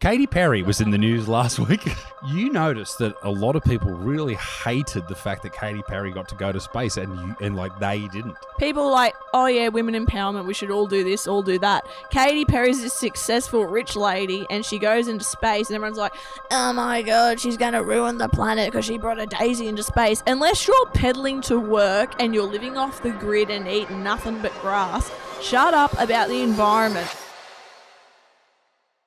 Katy Perry was in the news last week. You noticed that a lot of people really hated the fact that Katy Perry got to go to space and like they didn't. People are like, oh yeah, women empowerment, we should all do this, all do that. Katy Perry's this successful rich lady and she goes into space and everyone's like, oh my god, she's going to ruin the planet because she brought a daisy into space. Unless you're pedaling to work and you're living off the grid and eating nothing but grass, shut up about the environment.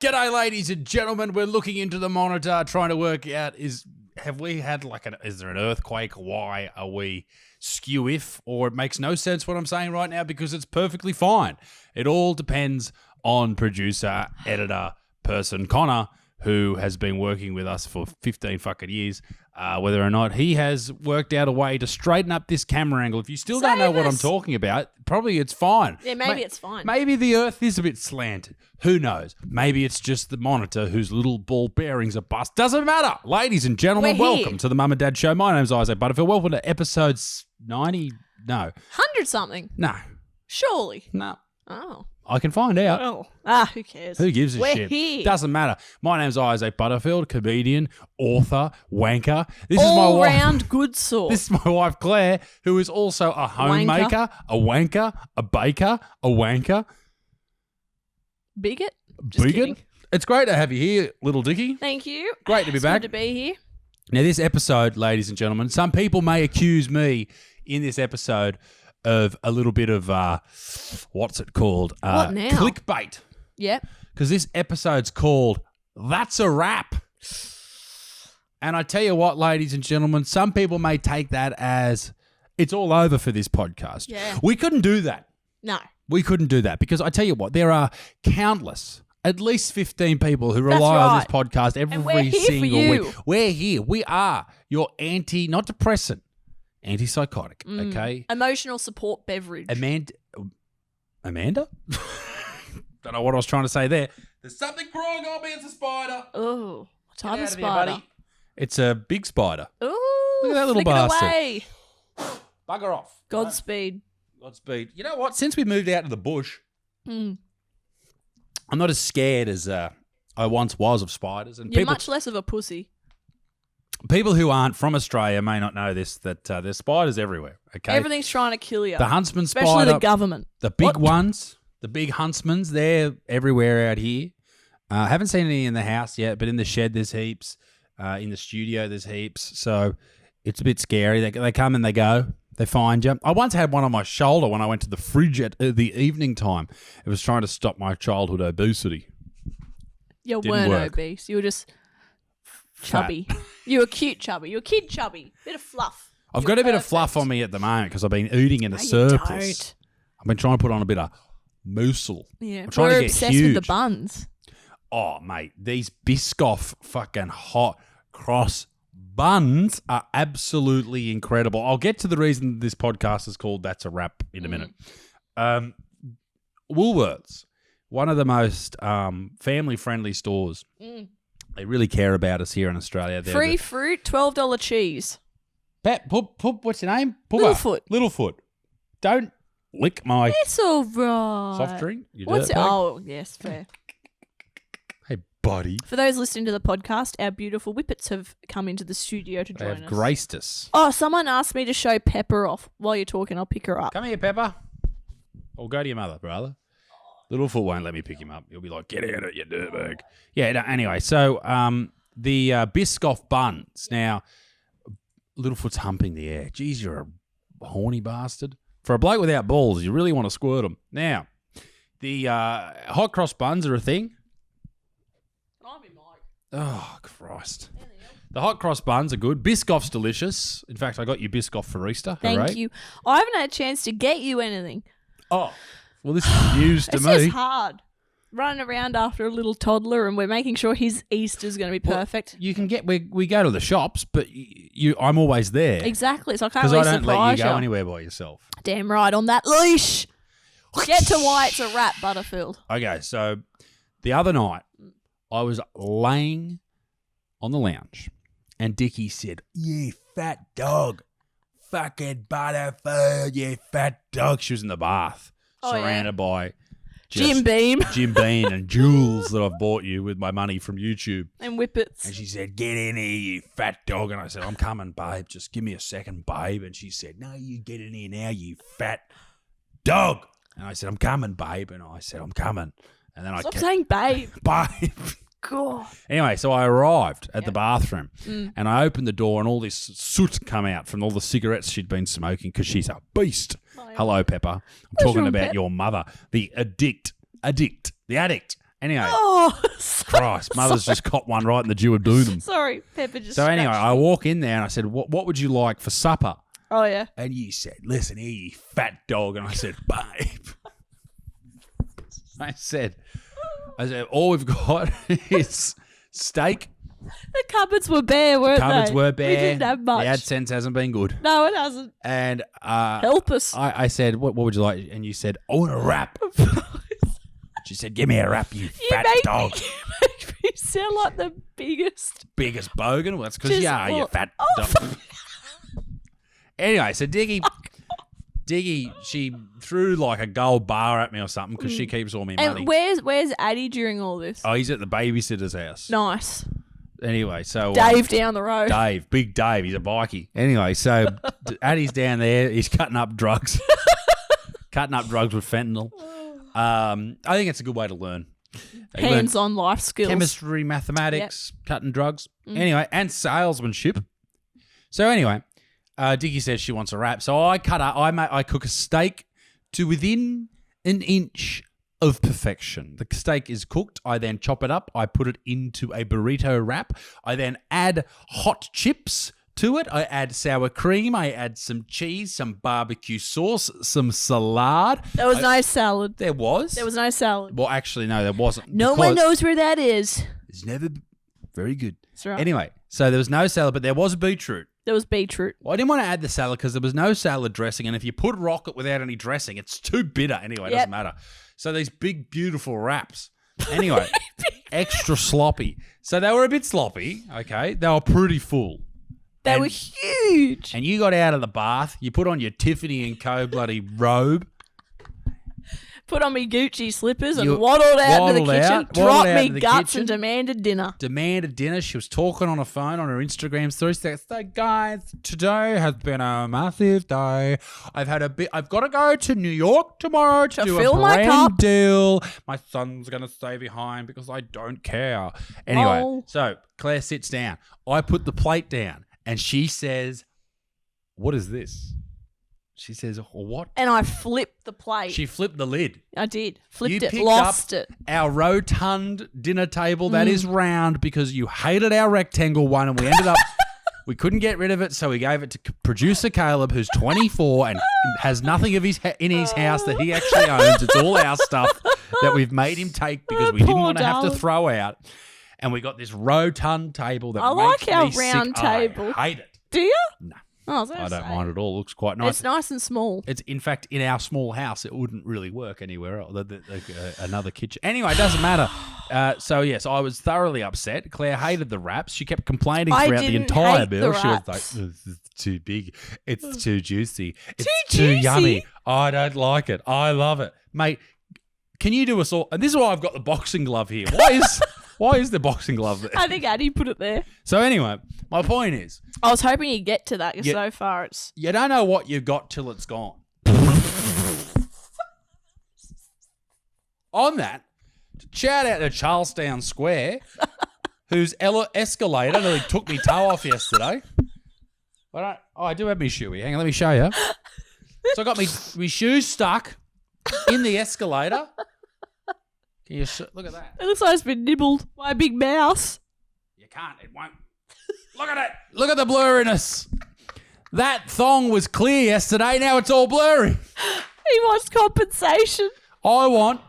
G'day, ladies and gentlemen. We're looking into the monitor, trying to work out is there an earthquake? Why are we skew-if? Or it makes no sense what I'm saying right now because it's perfectly fine. It all depends on producer, editor, person Connor, who has been working with us for 15 fucking years, whether or not he has worked out a way to straighten up this camera angle. If you still don't know what I'm talking about, probably it's fine. Yeah, maybe it's fine. Maybe the earth is a bit slanted. Who knows? Maybe it's just the monitor whose little ball bearings are bust. Doesn't matter. Ladies and gentlemen, welcome to the Mum and Dad Show. My name's Isaac Butterfield. Welcome to episode 90. No. 100 something. No. Surely. No. Oh. I can find out. Oh. Who cares? Who gives a We're shit? Here. Doesn't matter. My name's Isaac Butterfield, comedian, author, wanker. This all is my round wife. good sort. This is my wife Claire, who is also a homemaker, a wanker, a baker, a wanker. Bigot? Just kidding. It's great to have you here, little Dickie. Thank you. Great to be back. Good to be here. Now, this episode, ladies and gentlemen, some people may accuse me in this episode of a little bit of, what's it called? What now? Clickbait. Yep. Because this episode's called That's a Wrap. And I tell you what, ladies and gentlemen, some people may take that as it's all over for this podcast. Yeah. We couldn't do that. No. We couldn't do that because I tell you what, there are countless, at least 15, people who rely on this podcast every single week. We're here. We are your not depressant, antipsychotic, okay? Emotional support beverage. Amanda? Don't know what I was trying to say there. There's something wrong on me. It's a spider. Oh, what type of Here, spider? buddy. It's a big spider. Ooh, Look at that little flick it bastard. away. Bugger off. Godspeed. Godspeed. You know what? Since we moved out to the bush, Mm. I'm not as scared as I once was of spiders. And You're much less of a pussy. people who aren't from Australia may not know this, that there's spiders everywhere, okay? Everything's trying to kill you. The huntsman especially spider. the government. The big ones, the big huntsmans, they're everywhere out here. Haven't seen any in the house yet, but in the shed there's heaps. In the studio there's heaps. So it's a bit scary. They come and they go. They find you. I once had one on my shoulder when I went to the fridge at the evening time. It was trying to stop my childhood obesity. You Didn't weren't work. obese. You were just chubby. You were cute chubby. You were kid chubby. Bit of fluff. I've got a bit of fluff on me at the moment because I've been eating in a surplus. I've been trying to put on a bit of moosel. Yeah, I'm trying we're to get obsessed huge. with the buns. Oh, mate, these Biscoff fucking hot cross buns are absolutely incredible. I'll get to the reason this podcast is called That's a Wrap in a minute. Woolworths, one of the most family-friendly stores. They really care about us here in Australia. They're Free fruit, $12 cheese. Pat, what's your name? Littlefoot. Littlefoot. Don't lick my It's all right. soft drink. You What's it? dirtbag. Oh, yes, fair. Hey, buddy. For those listening to the podcast, our beautiful whippets have come into the studio to They join have us. graced us. Oh, someone asked me to show Pepper off. While you're talking, I'll pick her up. Come here, Pepper. Or go to your mother, brother. Littlefoot won't let me pick him up. He'll be like, get out of you dirtbag. Yeah, no, anyway, so the Biscoff buns. Now, Littlefoot's humping the air. Geez, you're a horny bastard. For a bloke without balls, you really want to squirt them. Now, the hot cross buns are a thing. Oh, Christ. The hot cross buns are good. Biscoff's delicious. In fact, I got you Biscoff for Easter. Thank Hooray. you. I haven't had a chance to get you anything. Oh, well, this is news to It's me. just hard. Running around after a little toddler and we're making sure his Easter's going to be perfect. You can get we go to the shops, but I'm always there Exactly. So I can't because really I don't let you surprise go anywhere by yourself. Damn right on that leash. Get to why it's a wrap, Butterfield. Okay, so the other night I was laying on the lounge, and Dickie said, "You fat dog, fucking Butterfield, you fat dog." She was in the bath, Oh, yeah. surrounded by Jim Beam. Jim Beam and jewels that I've bought you with my money from YouTube. And whippets. And she said, get in here, you fat dog. And I said, I'm coming, babe. Just give me a second, babe. And she said, no, you get in here now, you fat dog. And I said, I'm coming, babe. And I said, I'm coming. And then Stop saying babe. Babe. God. Anyway, so I arrived at the bathroom and I opened the door and all this soot come out from all the cigarettes she'd been smoking because she's a beast. Oh, yeah. Hello, Pepper. I'm talking about your mother, the addict. Anyway, Christ, mother's just caught one right in the dew of doom. Sorry, Pepper just So anyway, scratched I walk in there and I said, what would you like for supper? Oh, yeah. And you said, listen here, you fat dog. And I said, babe. I said, all we've got is steak. The cupboards were bare, weren't they? Cupboards were bare. We didn't have much. The AdSense hasn't been good. No, it hasn't. And Help us. I said, what would you like? And you said, I want a wrap. She said, give me a wrap, you fat dog. You make me sound like the biggest bogan? Well, that's because you are, you fat dog. Anyway, so Diggy, she threw like a gold bar at me or something because she keeps all my money. And where's Addie during all this? Oh, he's at the babysitter's house. Nice. Anyway, so Dave down the road. Big Dave, he's a bikie. Anyway, so Addie's down there. He's cutting up drugs, with fentanyl. I think it's a good way to learn. Hands-on life skills. Chemistry, mathematics, cutting drugs. Anyway, and salesmanship. So anyway, Dickie says she wants a wrap. So I cook a steak to within an inch of perfection. The steak is cooked. I then chop it up. I put it into a burrito wrap. I then add hot chips to it. I add sour cream. I add some cheese, some barbecue sauce, some salad. There was no salad. There was? There was no salad. Well, actually, no, there wasn't. No one knows where that is. It's never very good. That's right. Anyway, so there was no salad, but there was beetroot. There was beetroot. Well, I didn't want to add the salad because there was no salad dressing, and if you put rocket without any dressing, it's too bitter. Anyway, it doesn't matter. So these big, beautiful wraps. Anyway, extra sloppy. So they were a bit sloppy, okay? They were pretty full. They were huge. And you got out of the bath. You put on your Tiffany & Co. bloody robe. Put on me Gucci slippers and waddled out to the kitchen, dropped me guts and demanded dinner. She was talking on her phone on her Instagram story. She said, so guys, today has been a massive day. I've got to go to New York tomorrow to do a brand deal. My son's going to stay behind because I don't care. Anyway, so Claire sits down. I put the plate down and she says, what is this? She says, what? And I flipped the plate. She flipped the lid. I did. Flipped it, lost it. Our rotund dinner table that is round because you hated our rectangle one and we ended up, we couldn't get rid of it, so we gave it to producer Caleb, who's 24 and has nothing of in his house that he actually owns. It's all our stuff that we've made him take because we didn't want to have to throw out. And we got this rotund table that makes me our round sick. table. I hate it. Do you? No. Oh, I don't mind at all. It looks quite nice. It's nice and small. It's in fact in our small house. It wouldn't really work anywhere else. Another kitchen. Anyway, it doesn't matter. So yes, I was thoroughly upset. Claire hated the wraps. She kept complaining throughout the entire meal. She was like, "It's too big. It's too juicy. It's too yummy. I don't like it. I love it, mate. Can you do us all?" And this is why I've got the boxing glove here. Why is the boxing glove there? I think Addie put it there. So anyway, my point is, I was hoping you'd get to that because so far it's... You don't know what you've got till it's gone. On that, shout out to Charlestown Square, whose Escalator nearly took me toe off yesterday. I do have my shoey. Hang on, let me show you. So I got my shoes stuck in the escalator. Can you look at that? It looks like it's been nibbled by a big mouse. You can't. It won't. Look at it. Look at the blurriness. That thong was clear yesterday. Now it's all blurry. He wants compensation. I want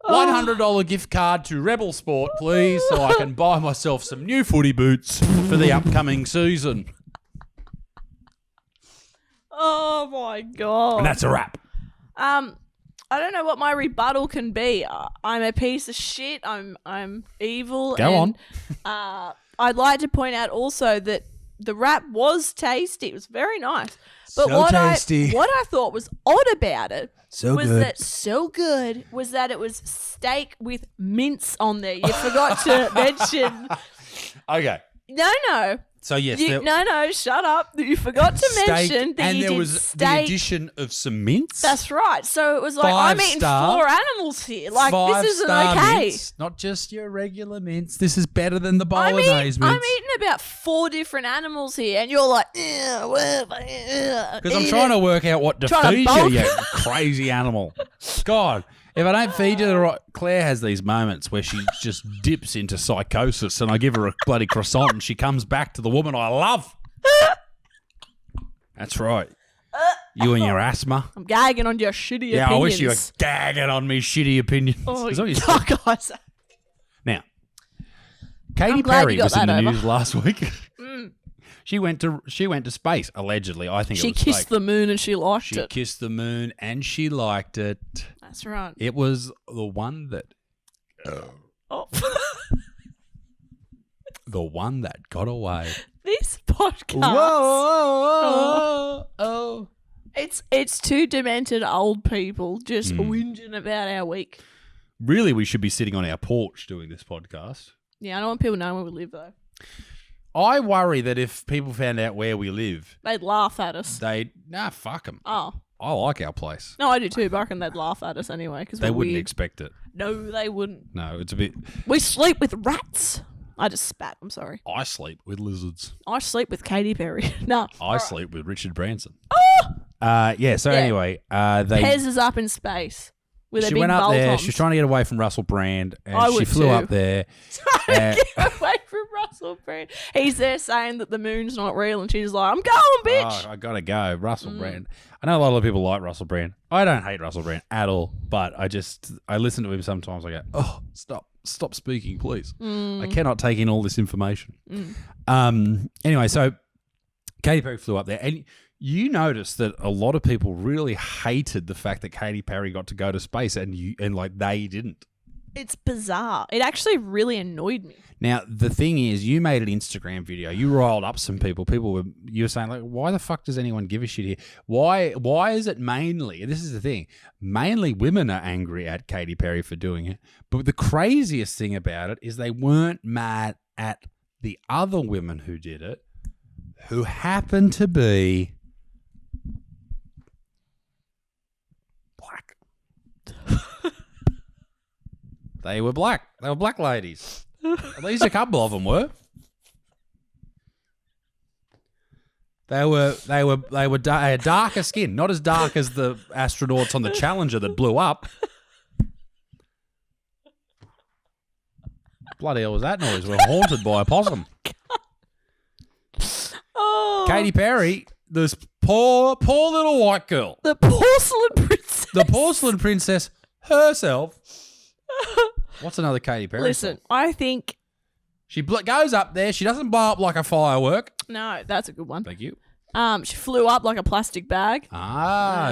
$100 gift card to Rebel Sport, please, so I can buy myself some new footy boots for the upcoming season. Oh, my God. And that's a wrap. I don't know what my rebuttal can be. I'm a piece of shit. I'm evil. Go on. I'd like to point out also that the wrap was tasty. It was very nice. But So tasty. what I thought was odd about it was that it was steak with mince on there. You forgot to mention. Okay. No. So yes, No, shut up. You forgot to mention that and you there did was steak. the addition of some mince. That's right. So it was like, I'm eating 4 animals here. Like, this isn't 5-star okay. mince, not just your regular mince. This is better than the I'm bolognese mince. eating about 4 different animals here, and you're like, Because I'm trying to work out what to Trying to feed bulk. you, you crazy animal. God, if I don't feed you the right... Claire has these moments where she just dips into psychosis and I give her a bloody croissant and she comes back to the woman I love. That's right. You and your asthma. I'm gagging on your shitty Yeah, opinions. I wish you were gagging on me shitty opinions. Oh, Is that what you God, said? guys. Now, Katy I'm glad Perry you got was in that the over. news last week. She went to space, allegedly. I think She it was kissed fake. the moon and she liked She it. kissed the moon and she liked it. That's right. It was the one that Oh. the one that got away. This podcast. Oh. It's 2 demented old people just whinging about our week. Really, we should be sitting on our porch doing this podcast. Yeah, I don't want people knowing where we live, though. I worry that if people found out where we live, They'd laugh at us. fuck them. Oh. I like our place. No, I do too, but I reckon they'd laugh at us anyway. Cause They we're wouldn't weird. expect it. No, they wouldn't. No, it's a bit... We sleep with rats. I just spat. I'm sorry. I sleep with lizards. I sleep with Katy Perry. No. I sleep with Richard Branson. Oh! Anyway, they... Pez is up in space with a She big went up there. bolt-ons. She was trying to get away from Russell Brand, and I she would flew too. up there. Trying to get away from Russell Brand. He's there saying that the moon's not real, and she's like, I'm going, bitch. Oh, I gotta go, Russell Brand. I know a lot of people like Russell Brand. I don't hate Russell Brand at all, but I listen to him sometimes. I go, oh, stop speaking, please. I cannot take in all this information. Anyway, so Katy Perry flew up there, and you noticed that a lot of people really hated the fact that Katy Perry got to go to space, and they didn't. It's bizarre. It actually really annoyed me. Now, the thing is, you made an Instagram video. You riled up some people. You were saying, like, why the fuck does anyone give a shit here? Why is it mainly, this is the thing, mainly women are angry at Katy Perry for doing it. But the craziest thing about it is they weren't mad at the other women who did it, who happened to be black. They were black. They were black ladies. At least a couple of them were. They had darker skin, not as dark as the astronauts on the Challenger that blew up. Bloody hell was that noise? We're haunted by a possum. Oh, Katy Perry, this poor little white girl, the porcelain princess. the porcelain princess herself. What's another Katy Perry? Listen, song? I think She goes up there. She doesn't blow up like a firework. no, that's a good one. Thank you. She flew up like a plastic bag.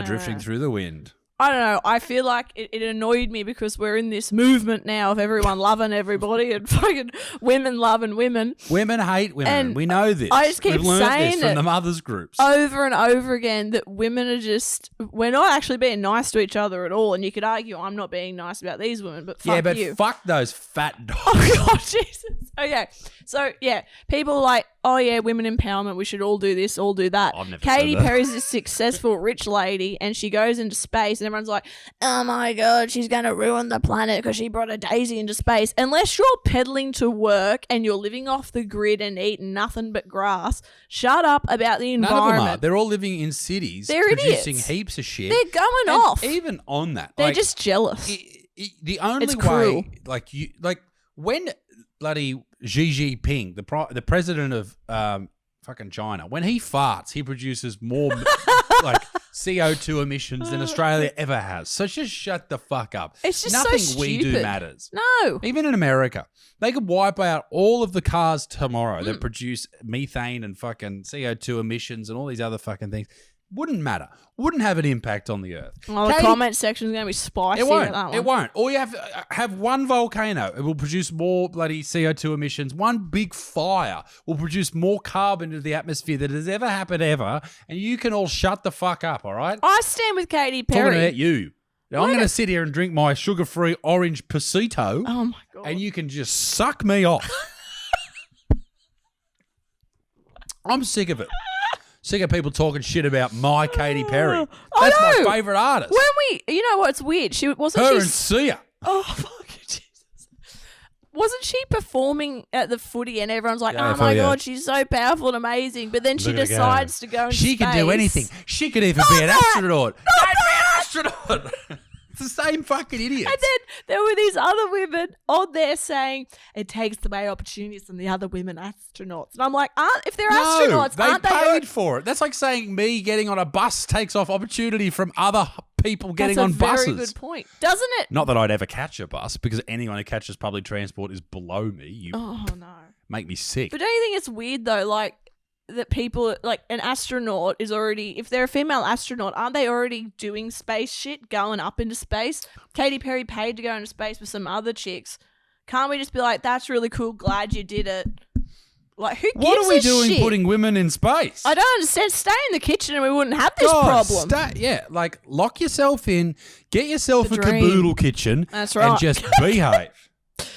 Drifting through the wind. I don't know. I feel like it annoyed me because we're in this movement now of everyone loving everybody and fucking women loving women. Women hate women. And we know this. I just keep We've learned saying this from it the mothers groups. over and over again that women are just, we're not actually being nice to each other at all. And you could argue I'm not being nice about these women, but fuck yeah, but you. fuck those fat dogs. Oh, God, Jesus. Okay. So, yeah, people are like, oh, yeah, women empowerment. We should all do this, all do that. I've never Katy said that. Perry's this successful rich lady and she goes into space and everyone's like, oh, my God, she's going to ruin the planet because she brought a daisy into space. Unless you're pedaling to work and you're living off the grid and eating nothing but grass, shut up about the None of them are. environment. They're all living in cities. They're producing idiots. heaps of shit. They're going And off. Even on that. They're like, just jealous. the only It's cruel. way, when bloody Xi Jinping, the president of fucking China, when he farts, he produces more like CO2 emissions than Australia ever has. So just shut the fuck up. It's just nothing so we do stupid. matters. No. Even in America, they could wipe out all of the cars tomorrow Mm. that produce methane and fucking CO2 emissions and all these other fucking things. Wouldn't matter. Wouldn't have an impact on the Earth. Well, the comment section's going to be spicy. It won't. At that one. It won't. All you have one volcano. It will produce more bloody CO2 emissions. One big fire will produce more carbon into the atmosphere than has ever happened ever. And you can all shut the fuck up, all right? I stand with Katy Perry. Talking about you. Now, I'm going to sit here and drink my sugar-free orange Pasito. Oh, my God. And you can just suck me off. I'm sick of it. Sick of people talking shit about my Katy Perry. That's my favourite artist. You know what's weird? She wasn't. Her and Sia. Oh fuck, Jesus! Wasn't she performing at the footy and everyone's like, Yeah, "Oh my yeah. God, she's so powerful and amazing," but then she Look at her go. decides to go into She can do space. anything. She could even be an astronaut. Don't be an astronaut. It's the same fucking idiots. And then there were these other women on there saying it takes away opportunities from the other women astronauts, and I'm like, if they're astronauts, aren't they they? paid for it. That's like saying me getting on a bus takes off opportunity from other people getting on That's a buses. very good point, doesn't it? Not that I'd ever catch a bus, because anyone who catches public transport is below me. You Oh no. make me sick. But don't you think it's weird though, like that people like an astronaut is already, if they're a female astronaut, aren't they already doing space shit, going up into space? Katy Perry paid to go into space with some other chicks. Can't we just be like, that's really cool, glad you did it? Like, who gives What are we a doing shit? putting women in space? I don't understand. Stay in the kitchen and we wouldn't have this problem. Like lock yourself in, get yourself The a dream. caboodle kitchen, That's right. and just behave.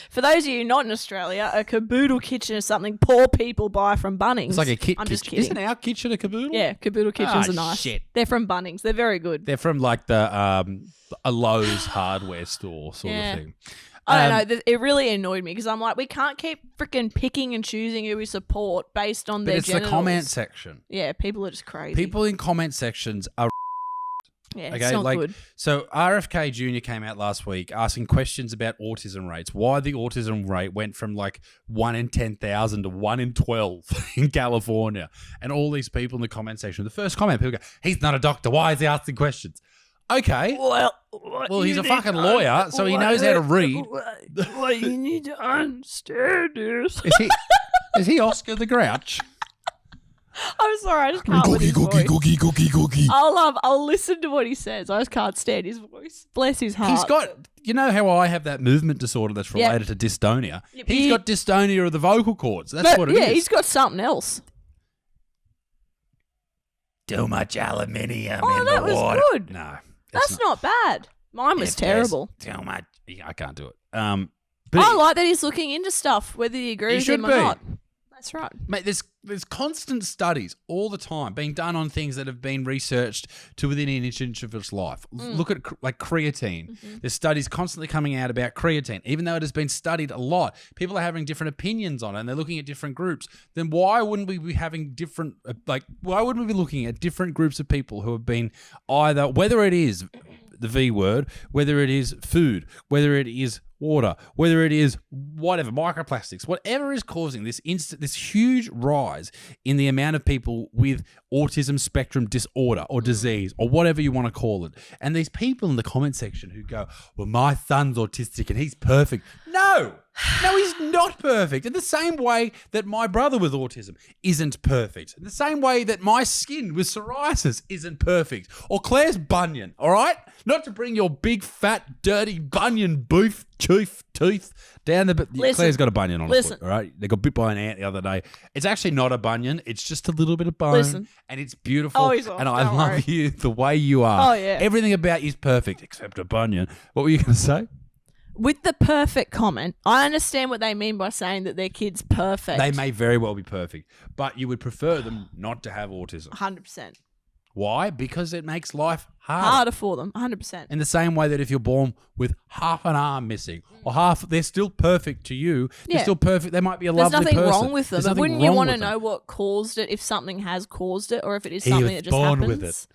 For those of you not in Australia, a caboodle kitchen is something poor people buy from Bunnings. It's like a kit I'm kitchen. just kidding. Isn't our kitchen a caboodle? Yeah, caboodle kitchens are nice. Shit. They're from Bunnings. They're very good. They're from like a Lowe's hardware store sort Yeah. of thing. I don't know. It really annoyed me because I'm like, we can't keep freaking picking and choosing who we support based on But their it's genitals. the comment section. Yeah, people are just crazy. People in comment sections are yeah, okay. it's not like good. so, RFK Jr. came out last week asking questions about autism rates. Why the autism rate went from like 1 in 10,000 to 1 in 12 in California, and all these people in the comment section. The first comment, people go, "He's not a doctor. Why is he asking questions?" Okay. Well, he's a fucking lawyer, so he knows how to read. What you need to understand is... Is he Oscar the Grouch? I'm sorry, I just can't with his voice. Cookie. I'll listen to what he says. I just can't stand his voice. Bless his heart. He's got, you know how I have that movement disorder that's related to dystonia? Yeah, but He's got dystonia of the vocal cords. That's what it is. Yeah, he's got something else. Too much aluminium Oh, in that the was water. good. No. That's not bad. Mine was If there's terrible. Too much. Yeah, I can't do it. But I like that he's looking into stuff, whether you agree He with should him or be. not. That's right. Mate, there's constant studies all the time being done on things that have been researched to within an inch of its life. Look at like creatine. There's studies constantly coming out about creatine, even though it has been studied a lot. People are having different opinions on it, and they're looking at different groups. Then why wouldn't we be having different? Why wouldn't we be looking at different groups of people who have been either, whether it is the V word, whether it is food, whether it is water, whether it is whatever, microplastics, whatever is causing this huge rise in the amount of people with autism spectrum disorder or disease or whatever you want to call it. And these people in the comment section who go, well, my son's autistic and he's perfect. No, he's not perfect. In the same way that my brother with autism isn't perfect. In the same way that my skin with psoriasis isn't perfect. Or Claire's bunion, all right? Not to bring your big, fat, dirty bunion tooth down the... Claire's got a bunion on her foot, all right? They got bit by an ant the other day. It's actually not a bunion. It's just a little bit of bone. And it's beautiful. Oh, he's off, and I don't love worry. you the way you are. Oh, yeah. Everything about you is perfect except a bunion. What were you going to say? With the perfect comment, I understand what they mean by saying that their kid's perfect. They may very well be perfect, but you would prefer them not to have autism. 100%. Why? Because it makes life harder. Harder for them, 100%. In the same way that if you're born with half an arm missing or half, they're still perfect to you. They're Yeah. still perfect. They might be a There's lovely nothing person. wrong with them. There's But nothing wouldn't you wrong want to with them. know what caused it, if something has caused it, or if it is He something was that just born happens? with it.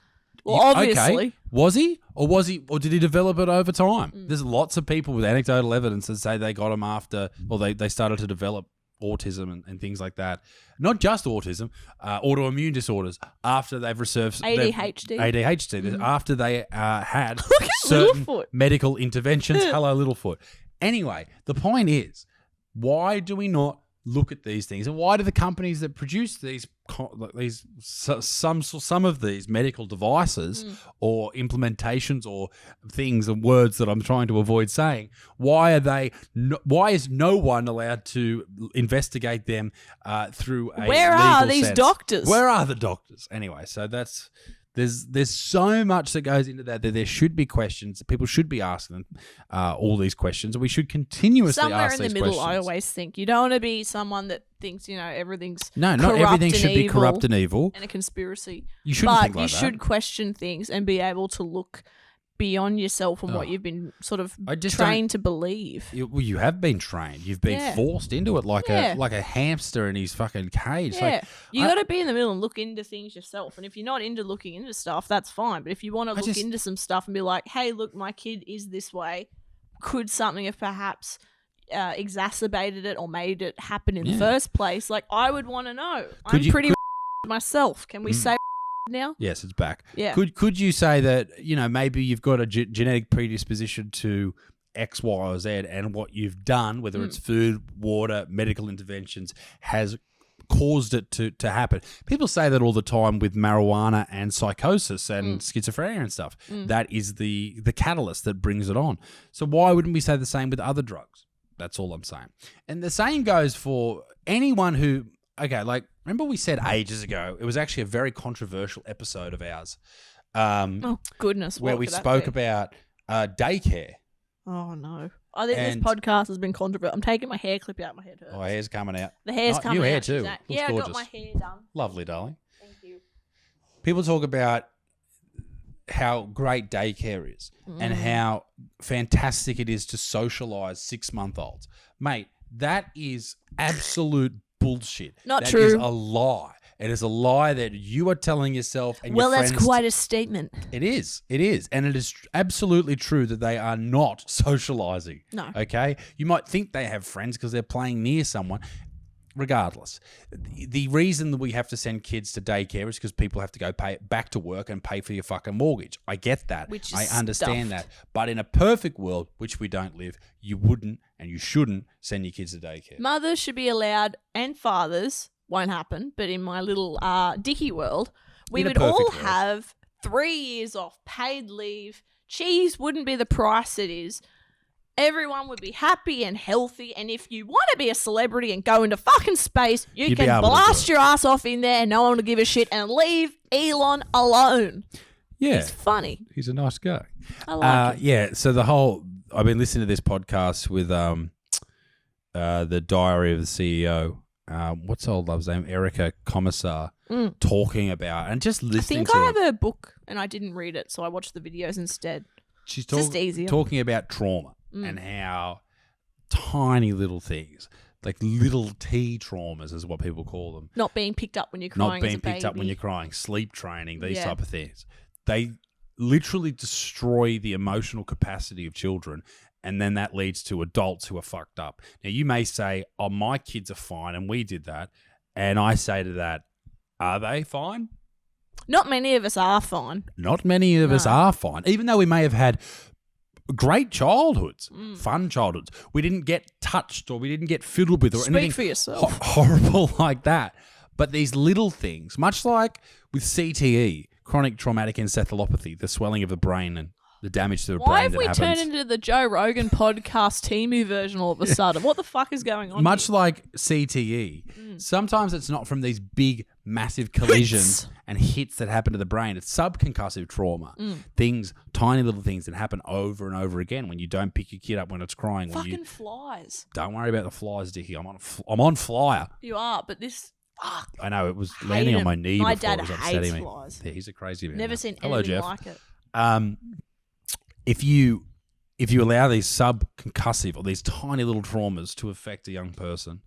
Well, obviously. Okay. Was he? Or did he develop it over time? There's lots of people with anecdotal evidence that say they got him after, or they started to develop autism and things like that. Not just autism, autoimmune disorders after they've researched ADHD. ADHD after they had Look at certain Littlefoot. medical interventions. Hello, Littlefoot. Anyway, the point is, why do we not look at these things, and why do the companies that produce some of these medical devices or implementations or things and words that I'm trying to avoid saying, why is no one allowed to investigate them through a Where legal are these sense? doctors? Where are the doctors? Anyway, so that's there's so much that goes into that there should be questions. People should be asking all these questions, and we should continuously Somewhere ask in these the middle, questions. I always think you don't want to be someone that thinks everything's No, not corrupt everything and should be evil corrupt and evil. and a conspiracy. You shouldn't But think like you that. should question things and be able to look beyond yourself and what you've been sort of I just trained to believe. You have been trained. You've been forced into it like a hamster in his fucking cage. Yeah, Like, you got to be in the middle and look into things yourself. And if you're not into looking into stuff, that's fine. But if you want to look into some stuff and be like, hey, look, my kid is this way, could something have perhaps exacerbated it or made it happen in the first place? Like, I would want to know. I'm pretty myself. Can we say now? Yes, it's back. Yeah. Could you say that, maybe you've got a genetic predisposition to X, Y, or Z, and what you've done, whether it's food, water, medical interventions, has caused it to happen. People say that all the time with marijuana and psychosis and schizophrenia and stuff. That is the catalyst that brings it on. So why wouldn't we say the same with other drugs? That's all I'm saying. And the same goes for anyone who, remember we said ages ago, it was actually a very controversial episode of ours. Oh, goodness. Where we spoke about daycare. Oh, no. I think this podcast has been controversial. I'm taking my hair clip out. My head hurts. Oh, hair's coming out. The hair's coming out. New hair too. Exactly. Yeah, gorgeous. I got my hair done. Lovely, darling. Thank you. People talk about how great daycare is and how fantastic it is to socialize 6-month-olds. Mate, that is absolute bullshit. Not true. That is true. a lie. It is a lie that you are telling yourself and your friends. Well, that's quite a statement. It is. It is. And it is absolutely true that they are not socializing. No. Okay? You might think they have friends because they're playing near someone. Regardless, the reason that we have to send kids to daycare is because people have to go pay back to work and pay for your fucking mortgage. I get that. Which is I understand stuffed. that. But in a perfect world, which we don't live, you wouldn't and you shouldn't send your kids to daycare. Mothers should be allowed, and fathers, won't happen, but in my little Dickie world, we In a would all perfect world. have 3 years off paid leave. Cheese wouldn't be the price it is. Everyone would be happy and healthy, and if you want to be a celebrity and go into fucking space, you You'd be can able to do blast it. your ass off in there and no one will give a shit and leave Elon alone. Yeah. It's funny. He's a nice guy. I like it. Yeah, so I've been listening to this podcast with the Diary of the CEO. What's old love's name? Erica Commissar talking about and just I listening think to I her. have a book and I didn't read it, so I watched the videos instead. She's just easier. talking about trauma and how tiny little things, like little T traumas is what people call them. Not being picked up when you're crying. Not being as a picked up when baby. you're crying, sleep training, these Yeah. type of things. They literally destroy the emotional capacity of children, and then that leads to adults who are fucked up. Now, you may say, oh, my kids are fine, and we did that. And I say to that, are they fine? Not many of us are fine. Not many of us are fine, even though we may have had great childhoods, fun childhoods. We didn't get touched or we didn't get fiddled with or Speak anything for yourself. horrible like that. But these little things, much like with CTE, chronic traumatic encephalopathy, the swelling of the brain and the damage to the Why brain have that we happens. turned into the Joe Rogan podcast Timu version all of a sudden? What the fuck is going on Much here? like CTE, sometimes it's not from these big, massive collisions and hits that happen to the brain. It's subconcussive trauma. Things, tiny little things that happen over and over again when you don't pick your kid up when it's crying. When Fucking you flies. don't worry about the flies, Dickie. I'm on flyer. You are, but this... Fuck. I know it was Hate landing on him. my knee My before. dad It was upsetting hates me. flies. Yeah, he's a crazy man. Never seen Hello, anything Jeff. like it. If you allow these subconcussive or these tiny little traumas to affect a young person,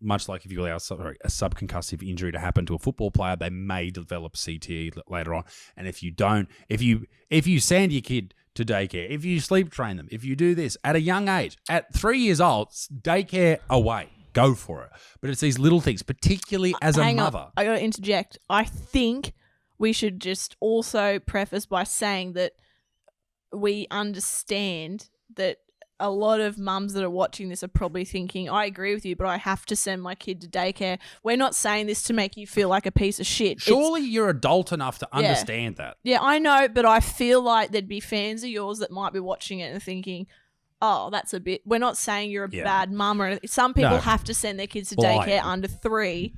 much like if you allow a subconcussive injury to happen to a football player, they may develop CTE later on. And if you don't, if you send your kid to daycare, if you sleep train them, if you do this at a young age, at 3 years old, daycare away. Go for it. But it's these little things, particularly as a Hang on, mother. I got to interject. I think we should just also preface by saying that we understand that a lot of mums that are watching this are probably thinking, I agree with you, but I have to send my kid to daycare. We're not saying this to make you feel like a piece of shit. Surely you're adult enough to understand that. Yeah, I know, but I feel like there'd be fans of yours that might be watching it and thinking, oh, that's a bit... We're not saying you're a bad mum or anything. Some people have to send their kids to daycare under 3.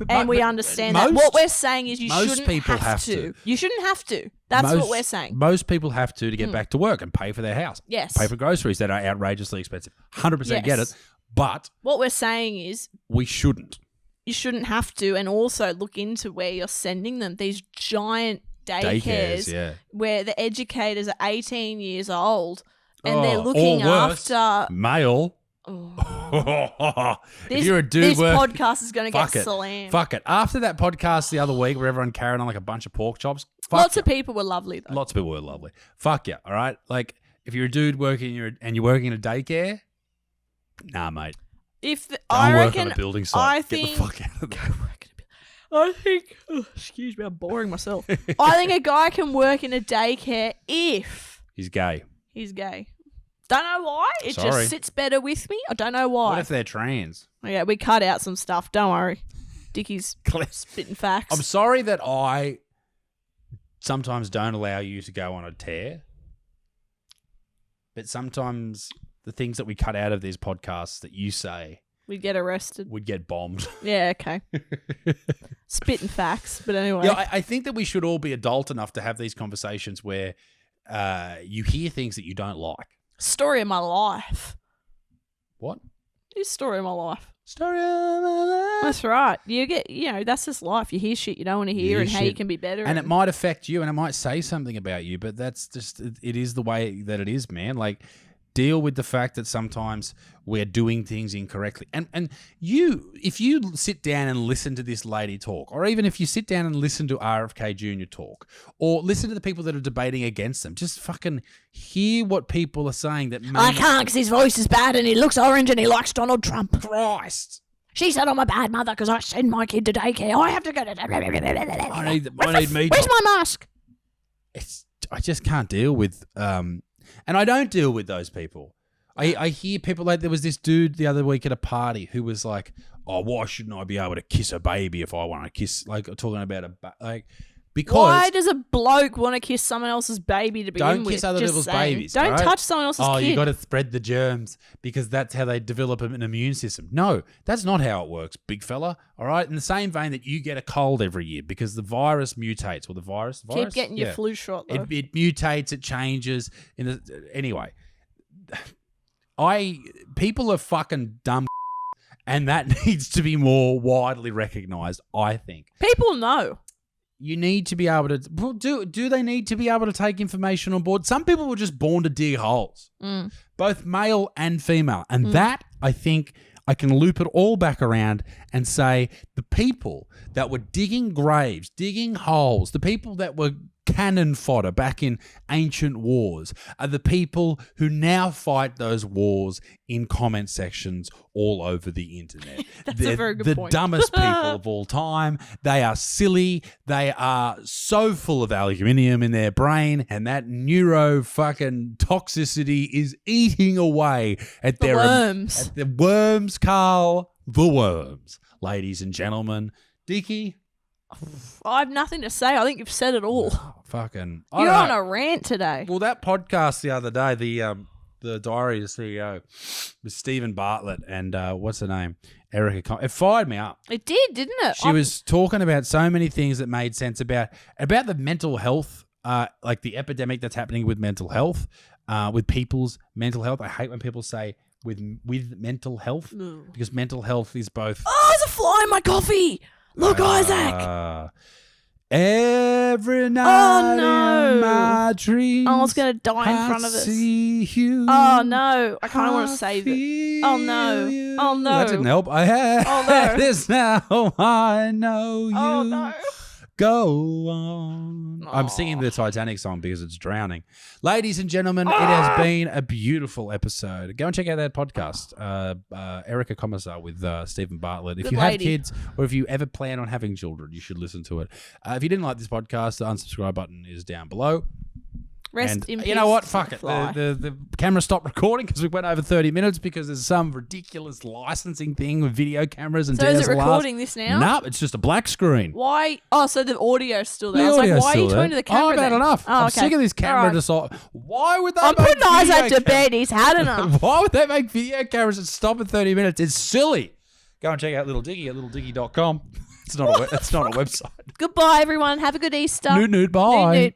And we understand that. What we're saying is you shouldn't have to. You shouldn't have to. That's what we're saying. Most people have to get back to work and pay for their house. Yes. Pay for groceries that are outrageously expensive. 100% get it. But what we're saying is we shouldn't. You shouldn't have to. And also look into where you're sending them. These giant daycares where the educators are 18 years old and they're looking after... male. If you're a dude, this podcast is going to get slammed. Fuck it. After that podcast the other week where everyone carried on like a bunch of pork chops, lots of people were lovely though. Lots of people were lovely. Fuck yeah. All right. Like if you're a dude working and you're working in a daycare, nah, mate. I work reckon on a building site. Get the fuck out of there. I think. Excuse me, I'm boring myself. I think a guy can work in a daycare if he's gay. He's gay. Don't know why. It just sits better with me. I don't know why. What if they're trans? Yeah, we cut out some stuff. Don't worry. Dickie's spitting facts. I'm sorry that I sometimes don't allow you to go on a tear. But sometimes the things that we cut out of these podcasts that you say... We'd get arrested. We'd get bombed. Yeah, okay. Spitting facts. But anyway. Yeah, I think that we should all be adult enough to have these conversations where you hear things that you don't like. Story of my life. What? It's story of my life. Story of my life. That's right. That's just life. You hear shit you don't want to hear and how you can be better. And it might affect you and it might say something about you, but that's just, it is the way that it is, man. Like, deal with the fact that sometimes we're doing things incorrectly. And if you sit down and listen to this lady talk, or even if you sit down and listen to RFK Jr. talk, or listen to the people that are debating against them, just fucking hear what people are saying. I can't because his voice is bad and he looks orange and he likes Donald Trump. Christ. She said I'm a bad mother because I send my kid to daycare. I have to go to... Where's my mask? I just can't deal with... And I don't deal with those people. I hear people like there was this dude the other week at a party who was like, "Oh, why shouldn't I be able to kiss a baby if I want to kiss?" Like talking about because why does a bloke want to kiss someone else's baby to begin with? Don't kiss other people's babies. Don't right? touch someone else's kid. Oh, you got to spread the germs because that's how they develop an immune system. No, that's not how it works, big fella. All right, in the same vein that you get a cold every year because the virus mutates, or the virus keep getting your flu shot. Though. It mutates, it changes. Anyway, people are fucking dumb. And that needs to be more widely recognised, I think. People know. You need to be able to... Do they need to be able to take information on board? Some people were just born to dig holes, both male and female. And that, I think, I can loop it all back around and say the people that were digging graves, digging holes, the people that were cannon fodder back in ancient wars are the people who now fight those wars in comment sections all over the internet. They're a very good point. The dumbest people of all time. They are silly. They are so full of aluminium in their brain, and that neuro fucking toxicity is eating away at their worms. At the worms, Carl. The worms, ladies and gentlemen. Dickie. I have nothing to say. I think you've said it all. You're on a rant today. Well, that podcast the other day, the Diary of the CEO, with Stephen Bartlett and what's her name, Erica. It fired me up. It did, didn't it? She was talking about so many things that made sense about the mental health, like the epidemic that's happening with mental health, with people's mental health. I hate when people say with mental health because mental health is both. Oh, there's a fly in my coffee. Look, Isaac. Every night in my dreams. I was going to die in front of us. You, oh, no. I kind of want to save it. Oh, no. Oh, no. That didn't help. I had no. this now. I know you. Oh, no. Go on. Aww. I'm singing the Titanic song because it's drowning. Ladies and gentlemen, it has been a beautiful episode. Go and check out that podcast, Erica Commissar with Stephen Bartlett. If you have kids or if you ever plan on having children, you should listen to it. If you didn't like this podcast, the unsubscribe button is down below. Rest And in peace. you know what? Fuck it. Fly. The camera stopped recording because we went over 30 minutes because there's some ridiculous licensing thing with video cameras and So DSLRs. is it recording this now? No, it's just a black screen. Why? Oh, so the audio's still there. The I was like, audio's why are still you there. talking to the camera? Oh, I've had then? enough. Oh, I'm okay. sick of this camera Alright. design. Why would they I'm make putting Isaac video to bed. He's had enough. Why would they make video cameras that stop at 30 minutes? It's silly. Go and check out Little Diggy at littlediggy.com. It's not a website. Goodbye, everyone. Have a good Easter. Nude, bye. Nude, bye.